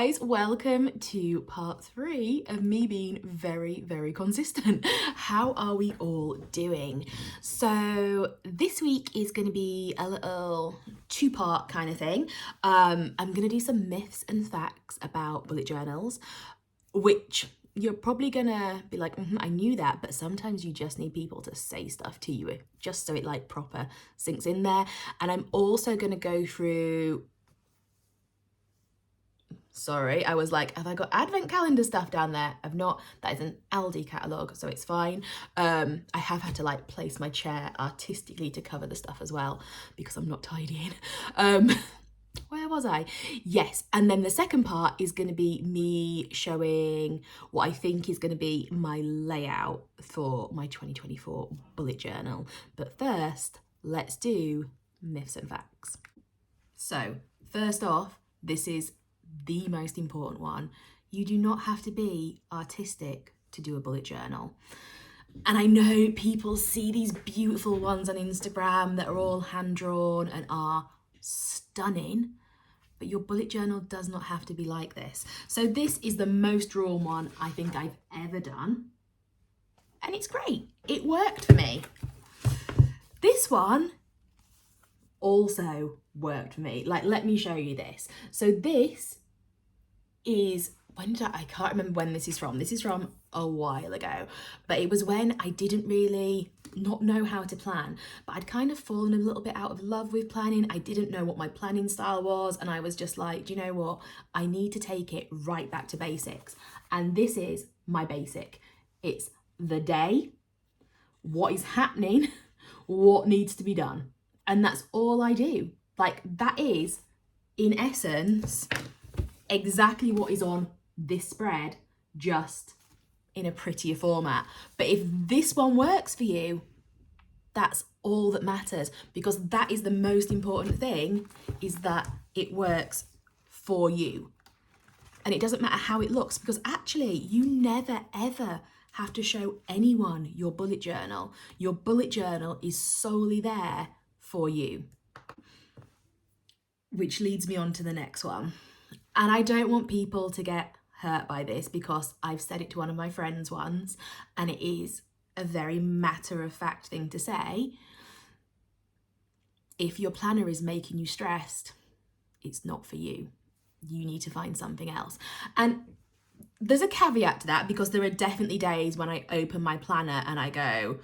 guys, welcome to part 3 of me being very, very consistent. How are we all doing? So this week is going to be a little 2-part kind of thing. I'm going to do some myths and facts about bullet journals, which you're probably gonna be like, I knew that, but sometimes you just need people to say stuff to you just so it like proper sinks in there. And I'm also gonna go through, sorry, I was like, have I got advent calendar stuff down there? I've not. That is an Aldi catalogue, so it's fine. I have had to like place my chair artistically to cover the stuff as well because I'm not tidying. Where was I? Yes, and then the second part is going to be me showing what I think is going to be my layout for my 2024 bullet journal. But first, let's do myths and facts. So, first off, this is the most important one. You do not have to be artistic to do a bullet journal. And I know people see these beautiful ones on Instagram that are all hand-drawn and are stunning, but your bullet journal does not have to be like this. So this is the most drawn one I think I've ever done, and it's great. It worked for me. This one also worked for me. Like, let me show you this. So this is, I can't remember when this is from. This is from a while ago, but it was when I didn't really not know how to plan, but I'd kind of fallen a little bit out of love with planning. I didn't know what my planning style was, and I was just like, do you know what? I need to take it right back to basics. And this is my basic. It's the day, what is happening, what needs to be done. And that's all I do. Like, that is, in essence, exactly what is on this spread, just in a prettier format. But if this one works for you, that's all that matters, because that is the most important thing, is that it works for you. And it doesn't matter how it looks, because actually you never ever have to show anyone your bullet journal. Your bullet journal is solely there for you. Which leads me on to the next one. And I don't want people to get hurt by this, because I've said it to one of my friends once, and it is a very matter-of-fact thing to say. If your planner is making you stressed, it's not for you. You need to find something else. And there's a caveat to that, because there are definitely days when I open my planner and I go,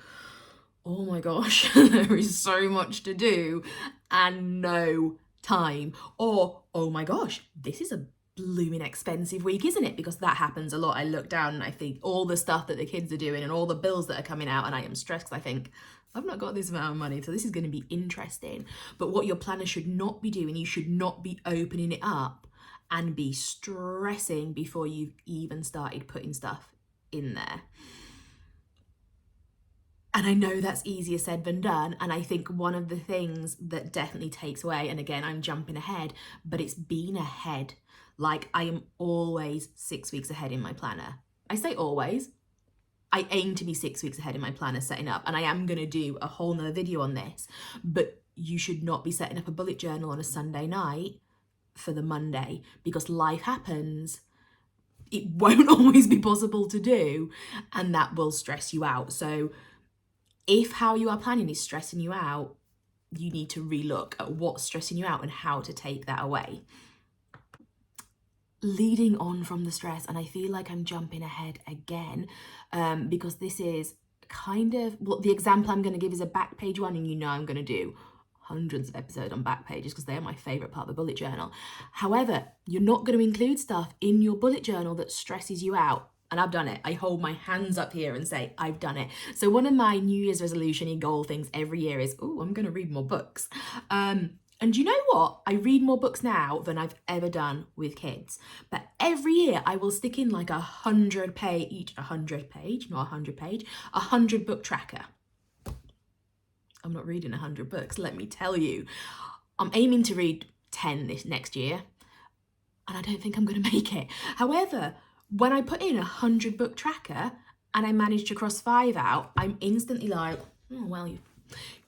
oh my gosh, there is so much to do and no time. Or, oh my gosh, this is a blooming expensive week, isn't it? Because that happens a lot. I look down and I think all the stuff that the kids are doing and all the bills that are coming out, and I am stressed because I think, I've not got this amount of money, so this is going to be interesting. But what your planner should not be doing, you should not be opening it up and be stressing before you've even started putting stuff in there. And I know that's easier said than done. And I think one of the things that definitely takes away, and again, I'm jumping ahead, but it's being ahead. Like, I am always 6 weeks ahead in my planner. I say always. I aim to be 6 weeks ahead in my planner setting up, and I am going to do a whole nother video on this, but you should not be setting up a bullet journal on a Sunday night for the Monday, because life happens. It won't always be possible to do, and that will stress you out. So if how you are planning is stressing you out, you need to relook at what's stressing you out and how to take that away. Leading on from the stress, and I feel like I'm jumping ahead again, because this is kind of, well, the example I'm going to give is a back page one, and you know I'm going to do hundreds of episodes on back pages because they are my favourite part of the bullet journal. However, you're not going to include stuff in your bullet journal that stresses you out. And I've done it. I hold my hands up here and say, I've done it. So one of my New Year's resolution goal things every year is, I'm going to read more books. And you know what? I read more books now than I've ever done with kids. But every year I will stick in like 100 book tracker. I'm not reading 100 books, let me tell you. I'm aiming to read 10 this next year, and I don't think I'm going to make it. However, when I put in 100 book tracker and I manage to cross 5 out, I'm instantly like, oh, well, you've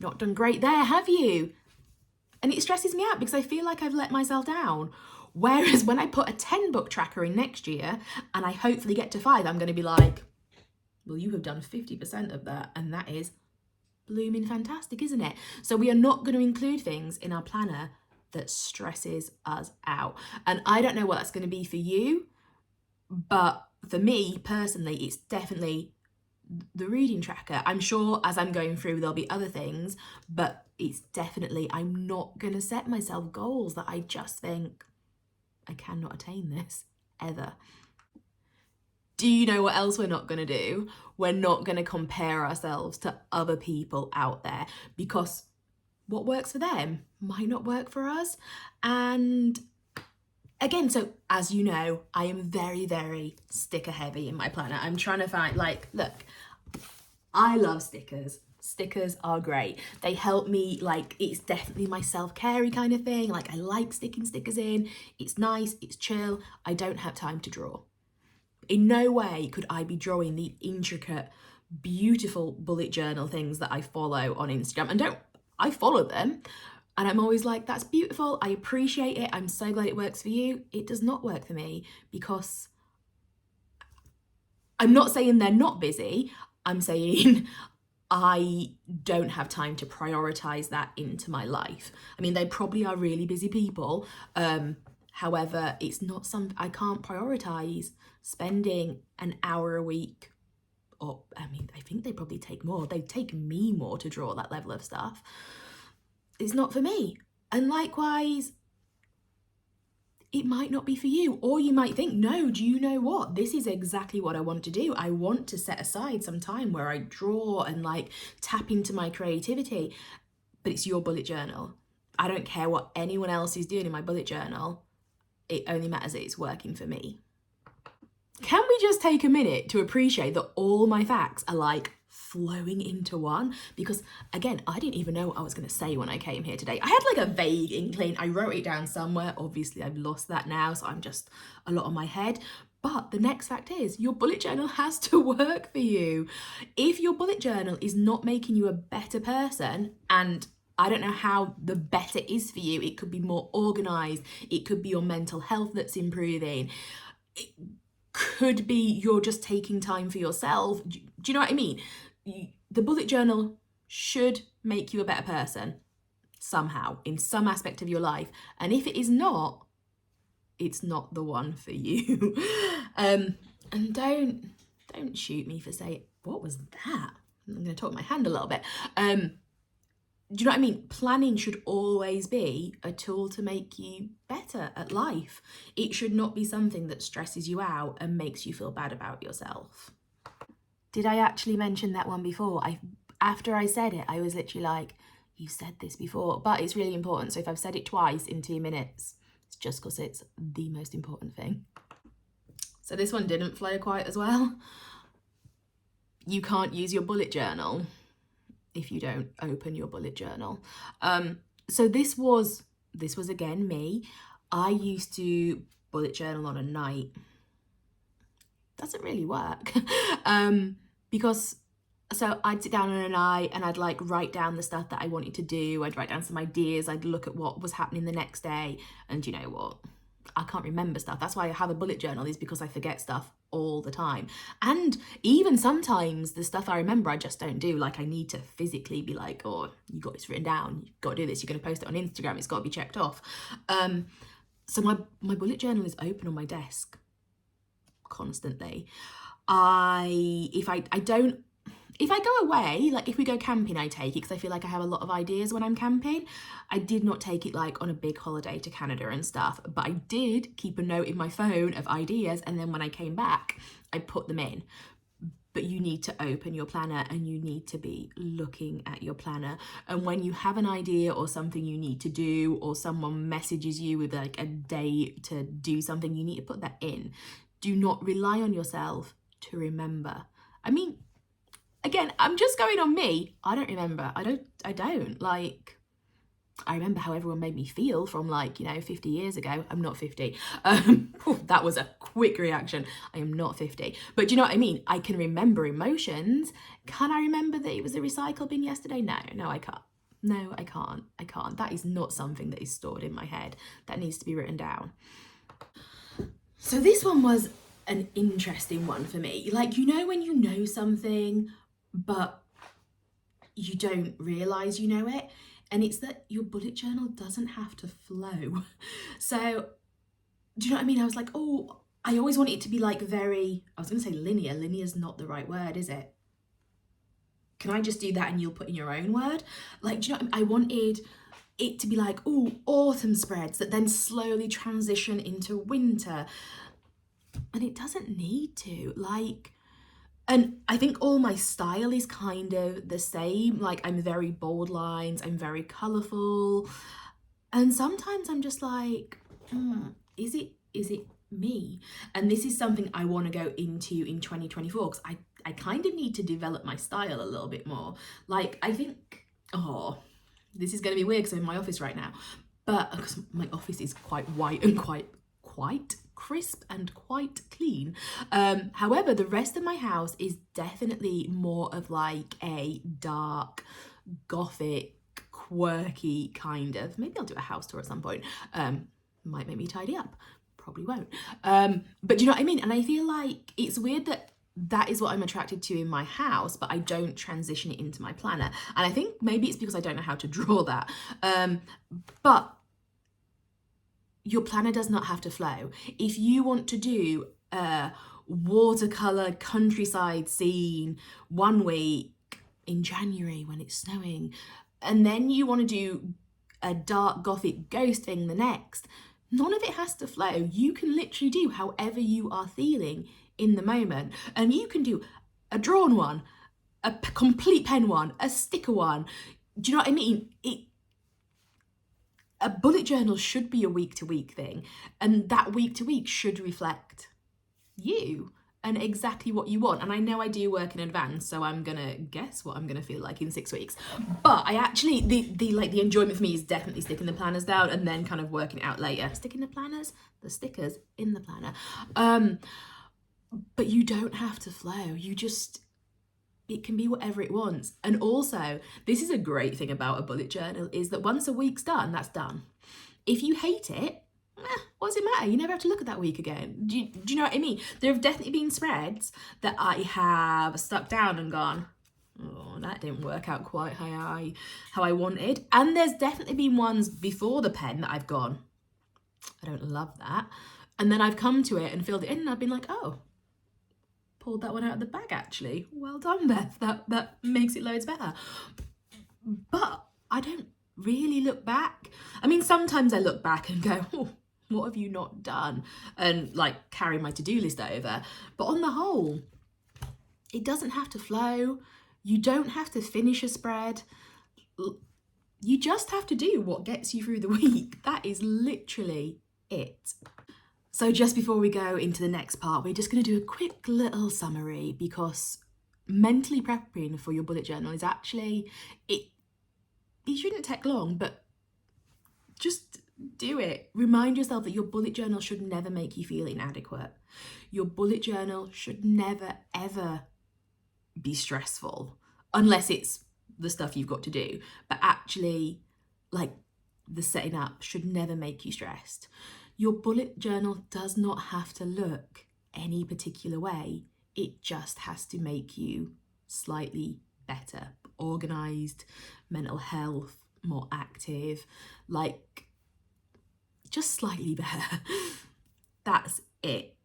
not done great there, have you? And it stresses me out because I feel like I've let myself down. Whereas when I put a 10 book tracker in next year and I hopefully get to 5, I'm going to be like, well, you have done 50% of that, and that is blooming fantastic, isn't it? So we are not going to include things in our planner that stresses us out. And I don't know what that's going to be for you, but for me personally, it's definitely the reading tracker. I'm sure as I'm going through, there'll be other things, but it's definitely, I'm not going to set myself goals that I just think I cannot attain this ever. Do you know what else we're not going to do? We're not going to compare ourselves to other people out there, because what works for them might not work for us. And again, so as you know, I am very, very sticker heavy in my planner. I'm trying to find, like, look, I love stickers. Stickers are great. They help me, like, it's definitely my self-care kind of thing. Like, I like sticking stickers in. It's nice, it's chill. I don't have time to draw. In no way could I be drawing the intricate, beautiful bullet journal things that I follow on Instagram. And I follow them, and I'm always like, that's beautiful. I appreciate it. I'm so glad it works for you. It does not work for me, because I'm not saying they're not busy. I'm saying I don't have time to prioritize that into my life. I mean, they probably are really busy people. However, it's not I can't prioritize spending an hour a week, or I mean, I think they probably take more. They take me more to draw that level of stuff. It's not for me. And likewise, it might not be for you, or you might think, no, do you know what? This is exactly what I want to do. I want to set aside some time where I draw and like tap into my creativity, but it's your bullet journal. I don't care what anyone else is doing in my bullet journal. It only matters that it's working for me. Can we just take a minute to appreciate that all my facts are like flowing into one? Because again, I didn't even know what I was going to say when I came here today. I had like a vague inkling. I wrote it down somewhere. Obviously, I've lost that now, so I'm just a lot on my head. But the next fact is, your bullet journal has to work for you. If your bullet journal is not making you a better person, and I don't know how the better is for you. It could be more organized. It could be your mental health that's improving. It could be you're just taking time for yourself. Do you know what I mean? The bullet journal should make you a better person somehow, in some aspect of your life. And if it is not, it's not the one for you. And don't shoot me for saying, what was that? I'm going to talk my hand a little bit. Do you know what I mean? Planning should always be a tool to make you better at life. It should not be something that stresses you out and makes you feel bad about yourself. Did I actually mention that one before? After I said it, I was literally like, you said this before, but it's really important. So if I've said it twice in 2 minutes, it's just because it's the most important thing. So this one didn't flow quite as well. You can't use your bullet journal if you don't open your bullet journal. So this was again me. I used to bullet journal on a night. Doesn't really work. Because so I'd sit down on a night and I'd like write down the stuff that I wanted to do. I'd write down some ideas. I'd look at what was happening the next day. And you know what? I can't remember stuff. That's why I have a bullet journal, is because I forget stuff all the time. And even sometimes the stuff I remember, I just don't do. Like I need to physically be like, oh, you got this written down. You've got to do this. You're going to post it on Instagram. It's got to be checked off. So my bullet journal is open on my desk constantly. If I go away, like if we go camping, I take it because I feel like I have a lot of ideas when I'm camping. I did not take it like on a big holiday to Canada and stuff, but I did keep a note in my phone of ideas, and then when I came back, I put them in. But you need to open your planner and you need to be looking at your planner. And when you have an idea or something you need to do, or someone messages you with like a day to do something, you need to put that in. Do not rely on yourself to remember. I mean, again, I'm just going on me. I don't remember. I don't. Like, I remember how everyone made me feel from 50 years ago. I'm not 50. That was a quick reaction. I am not 50. But do you know what I mean? I can remember emotions. Can I remember that it was a recycle bin yesterday? No, I can't. No, I can't. That is not something that is stored in my head. That needs to be written down. So this one was an interesting one for me. Like, you know when you know something, but you don't realise you know it? And it's that your bullet journal doesn't have to flow. So, do you know what I mean? I was like, oh, I always want it to be like very, I was going to say linear. Linear is not the right word, is it? Can I just do that and you'll put in your own word? Like, do you know what I mean? I wanted it to be like, oh, autumn spreads that then slowly transition into winter. And it doesn't need to. Like, and I think all my style is kind of the same. Like, I'm very bold lines, I'm very colourful. And sometimes I'm just like, is it me? And this is something I want to go into in 2024 because I kind of need to develop my style a little bit more. Like, I think, this is going to be weird because I'm in my office right now, but because my office is quite white and quite crisp and quite clean. However, the rest of my house is definitely more of like a dark, gothic, quirky kind of, maybe I'll do a house tour at some point. Might make me tidy up, probably won't. But do you know what I mean? And I feel like it's weird that is what I'm attracted to in my house, but I don't transition it into my planner. And I think maybe it's because I don't know how to draw that. But your planner does not have to flow. If you want to do a watercolor countryside scene one week in January when it's snowing, and then you want to do a dark gothic ghost thing the next, none of it has to flow. You can literally do however you are feeling in the moment. And you can do a drawn one, a complete pen one, a sticker one. Do you know what I mean? A bullet journal should be a week-to-week thing, and that week-to-week should reflect you and exactly what you want. And I know I do work in advance, so I'm gonna guess what I'm gonna feel like in 6 weeks. But I actually, the enjoyment for me is definitely sticking the planners down and then kind of working it out later. Sticking the planners, the stickers in the planner. But you don't have to flow. It can be whatever it wants. And also, this is a great thing about a bullet journal, is that once a week's done, that's done. If you hate it, what does it matter? You never have to look at that week again. Do you know what I mean? There have definitely been spreads that I have stuck down and gone, oh, that didn't work out quite how I wanted. And there's definitely been ones before the pen that I've gone, I don't love that. And then I've come to it and filled it in and I've been like, oh, pulled that one out of the bag actually. Well done, Beth. That makes it loads better. But I don't really look back. I mean, sometimes I look back and go, oh, what have you not done? And like carry my to-do list over. But on the whole, it doesn't have to flow. You don't have to finish a spread. You just have to do what gets you through the week. That is literally it. So just before we go into the next part, we're just going to do a quick little summary, because mentally prepping for your bullet journal is actually, it shouldn't take long, but just do it. Remind yourself that your bullet journal should never make you feel inadequate. Your bullet journal should never, ever be stressful, unless it's the stuff you've got to do. But actually, like, the setting up should never make you stressed. Your bullet journal does not have to look any particular way. It just has to make you slightly better, organised, mental health, more active, like just slightly better. That's it.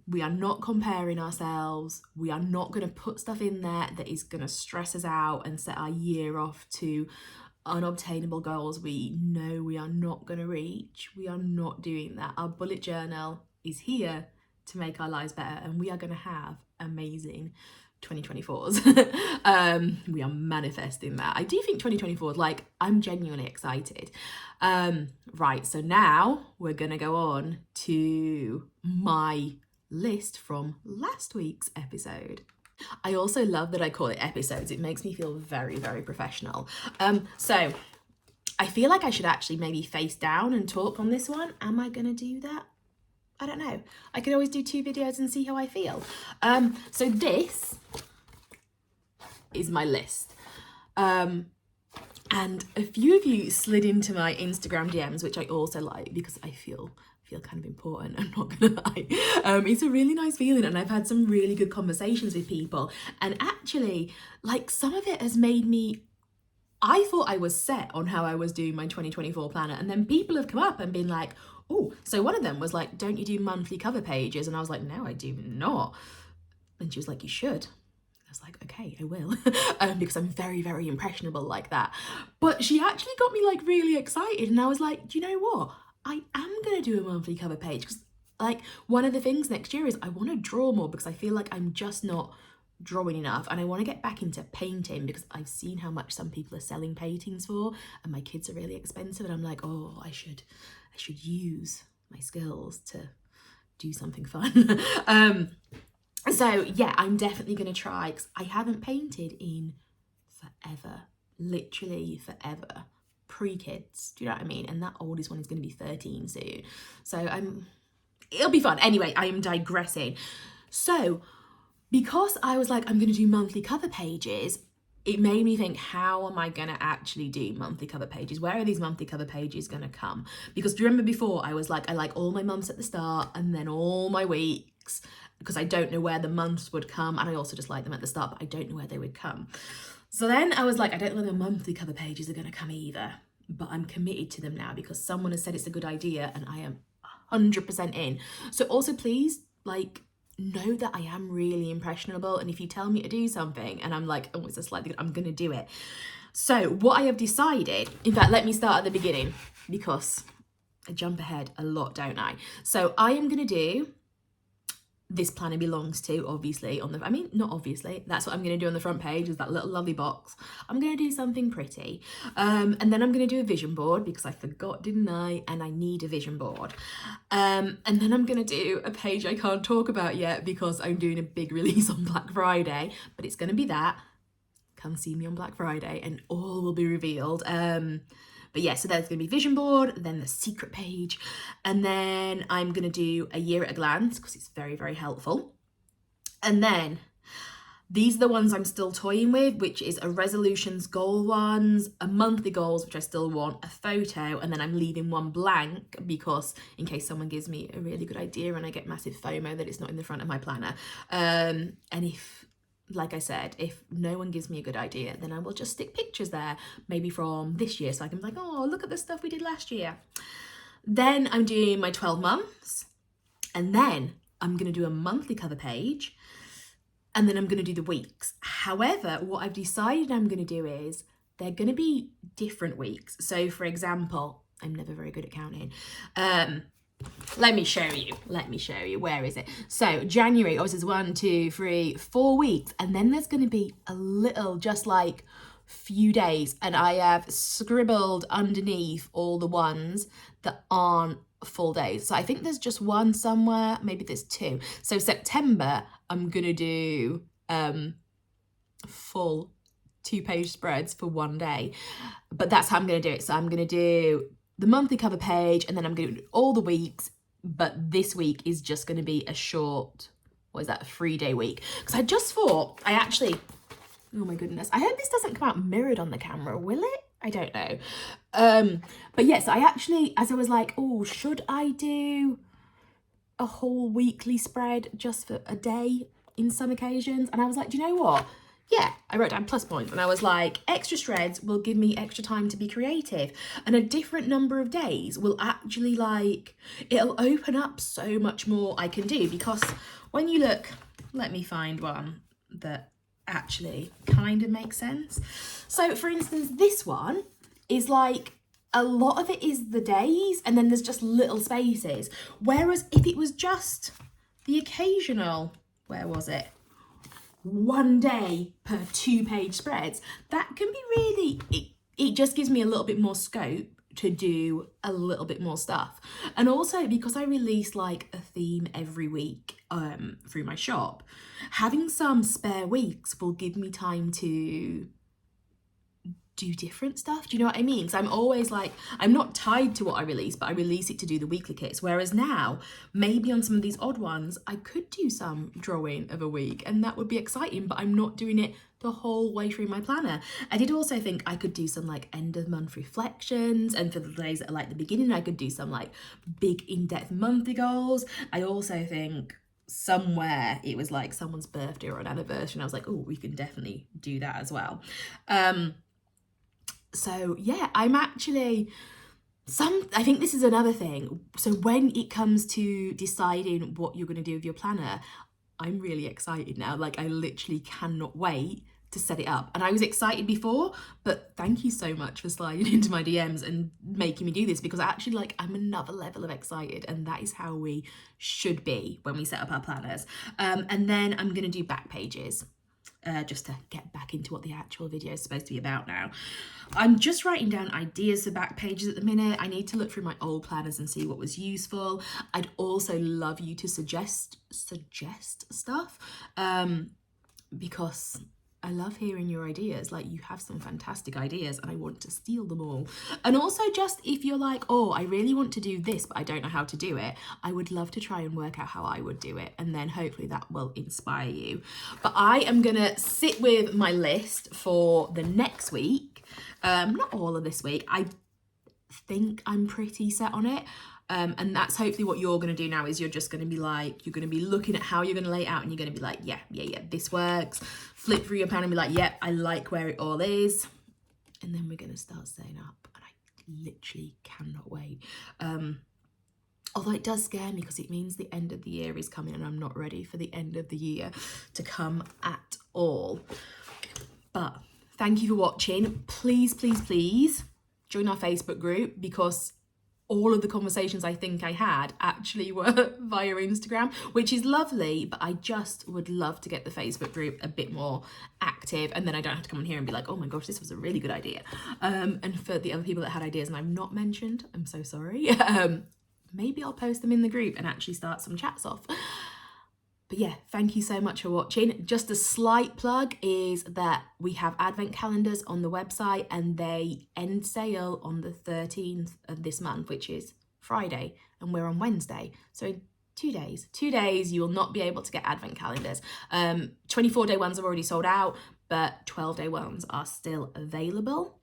We are not comparing ourselves. We are not going to put stuff in there that is going to stress us out and set our year off to unobtainable goals we know we are not going to reach. We are not doing that. Our bullet journal is here to make our lives better, and we are going to have amazing 2024s. We are manifesting that. I do think 2024 is like, I'm genuinely excited. Right, so now we're going to go on to my list from last week's episode. I also love that I call it episodes. It makes me feel very, very professional. So I feel like I should actually maybe face down and talk on this one. Am I going to do that? I don't know. I could always do 2 videos and see how I feel. So this is my list. And And a few of you slid into my Instagram DMs, which I also like because I feel kind of important, I'm not gonna lie. It's a really nice feeling, and I've had some really good conversations with people, and actually, like, some of it has made me, I thought I was set on how I was doing my 2024 planner, and then people have come up and been like, oh, so one of them was like, don't you do monthly cover pages? And I was like, no, I do not. And she was like, you should. I was like, okay, I will, because I'm very, very impressionable like that. But she actually got me like really excited, and I was like, do you know what? I am gonna do a monthly cover page, because like one of the things next year is I want to draw more, because I feel like I'm just not drawing enough, and I want to get back into painting because I've seen how much some people are selling paintings for, and my kids are really expensive, and I'm like, oh, I should use my skills to do something fun. So yeah, I'm definitely going to try, because I haven't painted in forever, literally forever, pre-kids, do you know what I mean? And that oldest one is going to be 13 soon. So it'll be fun. Anyway, I am digressing. So because I was like, I'm going to do monthly cover pages, it made me think, how am I going to actually do monthly cover pages? Where are these monthly cover pages going to come? Because do you remember before I was like, I like all my months at the start and then all my weeks, because I don't know where the months would come. And I also just like them at the start, but I don't know where they would come. So then I was like, I don't know where the monthly cover pages are going to come either, but I'm committed to them now because someone has said it's a good idea, and I am 100% in. So also please, like, know that I am really impressionable, and if you tell me to do something and I'm like, oh, it's a slightly good, I'm gonna do it. So what I have decided, in fact, let me start at the beginning, because I jump ahead a lot, don't I? So I am gonna do, this planner belongs to, obviously, on the, I mean, not obviously, that's what I'm going to do on the front page, is that little lovely box. I'm going to do something pretty. And then I'm going to do a vision board, because I forgot, didn't I? And I need a vision board. And then I'm going to do a page I can't talk about yet, because I'm doing a big release on Black Friday, but it's going to be that. Come see me on Black Friday and all will be revealed. But yeah, so there's going to be vision board, then the secret page, and then I'm going to do a year at a glance, because it's very, very helpful. And then these are the ones I'm still toying with, which is a resolutions goal ones, a monthly goals, which I still want, a photo, and then I'm leaving one blank, because in case someone gives me a really good idea and I get massive FOMO that it's not in the front of my planner. And if, like I said, if no one gives me a good idea, then I will just stick pictures there, maybe from this year, so I can be like, oh, look at the stuff we did last year. Then I'm doing my 12 months, and then I'm going to do a monthly cover page, and then I'm going to do the weeks. However, what I've decided I'm going to do is they're going to be different weeks. So for example, I'm never very good at counting. Let me show you. Where is it? So January, obviously, is 1, 2, 3, 4 weeks. And then there's going to be a little, just like few days. And I have scribbled underneath all the ones that aren't full days. So I think there's just one somewhere. Maybe there's 2. So September, I'm going to do full 2-page spreads for one day. But that's how I'm going to do it. So I'm going to do the monthly cover page, and then I'm going to do all the weeks, but this week is just going to be a short, what is that, a 3-day week? Because I just thought, oh my goodness, I hope this doesn't come out mirrored on the camera, will it? I don't know. But yes, I actually, as I was like, oh, should I do a whole weekly spread just for a day in some occasions? And I was like, do you know what? Yeah, I wrote down plus points, and I was like, extra shreds will give me extra time to be creative, and a different number of days will actually, like, it'll open up so much more I can do, because when you look, let me find one that actually kind of makes sense. So for instance, this one is like, a lot of it is the days, and then there's just little spaces. Whereas if it was just the occasional, where was it? 1 day per 2-page spreads, that can be really, it just gives me a little bit more scope to do a little bit more stuff. And also because I release like a theme every week through my shop, having some spare weeks will give me time to do different stuff. Do you know what I mean? Because I'm always like, I'm not tied to what I release, but I release it to do the weekly kits. Whereas now, maybe on some of these odd ones, I could do some drawing of a week and that would be exciting, but I'm not doing it the whole way through my planner. I did also think I could do some like end of month reflections, and for the days that are like the beginning, I could do some like big in-depth monthly goals. I also think somewhere it was like someone's birthday or an anniversary and I was like, oh, we can definitely do that as well. So yeah, I'm actually I think this is another thing. So when it comes to deciding what you're going to do with your planner, I'm really excited now. Like I literally cannot wait to set it up. And I was excited before, but thank you so much for sliding into my DMs and making me do this, because actually like I'm another level of excited, and that is how we should be when we set up our planners. And then I'm going to do back pages. Just to get back into what the actual video is supposed to be about now. I'm just writing down ideas for back pages at the minute. I need to look through my old planners and see what was useful. I'd also love you to suggest stuff, because I love hearing your ideas. Like, you have some fantastic ideas and I want to steal them all. And also, just if you're like, oh, I really want to do this, but I don't know how to do it, I would love to try and work out how I would do it. And then hopefully that will inspire you. But I am gonna sit with my list for the next week. Not all of this week. I think I'm pretty set on it. And that's hopefully what you're going to do now, is you're just going to be like, you're going to be looking at how you're going to lay it out and you're going to be like, yeah, this works. Flip through your plan and be like, yeah, I like where it all is. And then we're going to start setting up, and I literally cannot wait. Although it does scare me because it means the end of the year is coming and I'm not ready for the end of the year to come at all. But thank you for watching. Please, please, please join our Facebook group, because all of the conversations I think I had actually were via Instagram, which is lovely, but I just would love to get the Facebook group a bit more active, and then I don't have to come on here and be like, oh my gosh, this was a really good idea. And for the other people that had ideas and I've not mentioned, I'm so sorry. Maybe I'll post them in the group and actually start some chats off. But yeah, thank you so much for watching. Just a slight plug is that we have advent calendars on the website, and they end sale on the 13th of this month, which is Friday, and we're on Wednesday. So 2 days you will not be able to get advent calendars. 24-day ones are already sold out, but 12-day ones are still available.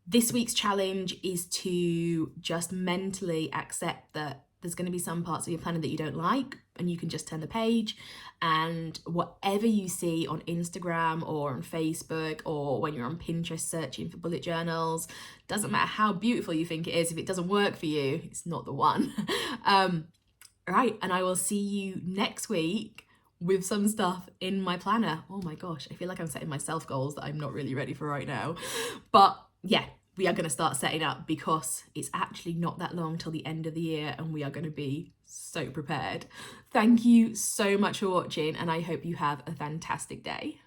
This week's challenge is to just mentally accept that there's going to be some parts of your planner that you don't like, and you can just turn the page, and whatever you see on Instagram or on Facebook or when you're on Pinterest searching for bullet journals, doesn't matter how beautiful you think it is, if it doesn't work for you, it's not the one. Right, and I will see you next week with some stuff in my planner. Oh my gosh, I feel like I'm setting myself goals that I'm not really ready for right now. But yeah, we are going to start setting up, because it's actually not that long till the end of the year and we are going to be so prepared. Thank you so much for watching, and I hope you have a fantastic day.